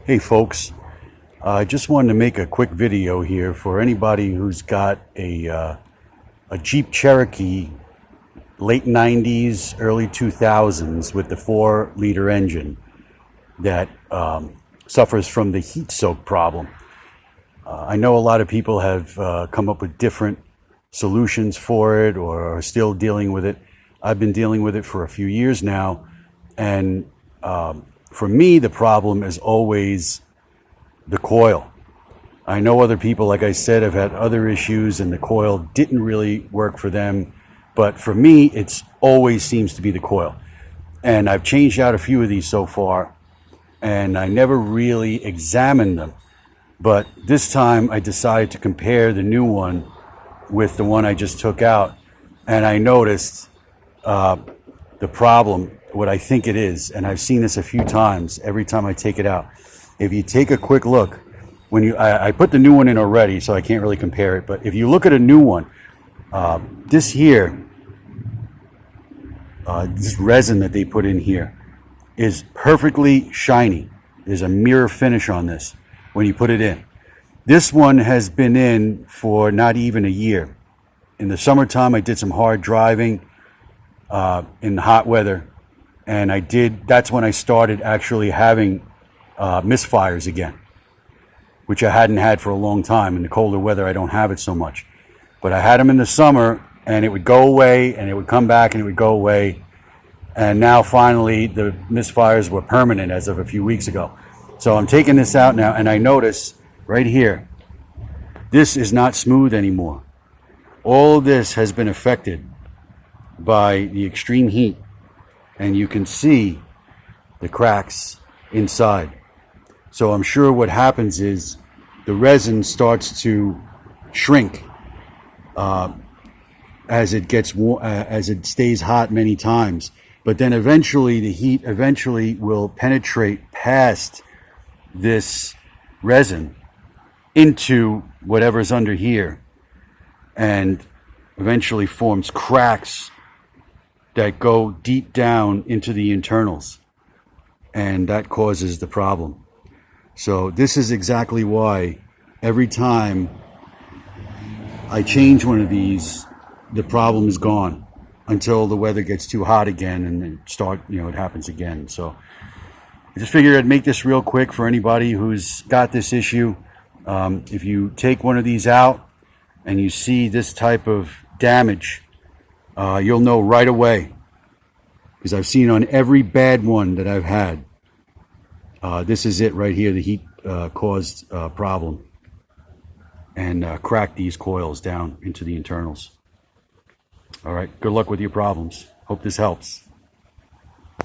Hey folks, I just wanted to make a quick video here for anybody who's got a Jeep Cherokee late 90s, early 2000s with the 4-liter engine that suffers from the heat soak problem. I know a lot of people have come up with different solutions for it or are still dealing with it. I've been dealing with it for a few years now, and for me, the problem is always the coil. I know other people, like I said, have had other issues and the coil didn't really work for them. But for me, it's always seems to be the coil. And I've changed out a few of these so far, and I never really examined them. But this time I decided to compare the new one with the one I just took out. And I noticed the problem, what I think it is, and I've seen this a few times every time I take it out. If you take a quick look, I put the new one in already, so I can't really compare it, but if you look at a new one, this here, this resin that they put in here is perfectly shiny. There's a mirror finish on this when you put it in. This one has been in for not even a year. In the summertime, I did some hard driving in hot weather, and that's when I started actually having misfires again, which I hadn't had for a long time. In the colder weather, I don't have it so much. But I had them in the summer, and it would go away, and it would come back, and it would go away. And now, finally, the misfires were permanent as of a few weeks ago. So I'm taking this out now, and I notice right here, this is not smooth anymore. All of this has been affected by the extreme heat, and you can see the cracks inside. So I'm sure what happens is the resin starts to shrink as it gets as it stays hot many times. But then eventually the heat will penetrate past this resin into whatever's under here, and eventually forms cracks that go deep down into the internals, and that causes the problem. So this is exactly why every time I change one of these, the problem is gone until the weather gets too hot again, and then it happens again. So I just figured I'd make this real quick for anybody who's got this issue. If you take one of these out and you see this type of damage, you'll know right away, because I've seen on every bad one that I've had. This is it right here, the heat caused problem, and cracked these coils down into the internals. All right, good luck with your problems. Hope this helps.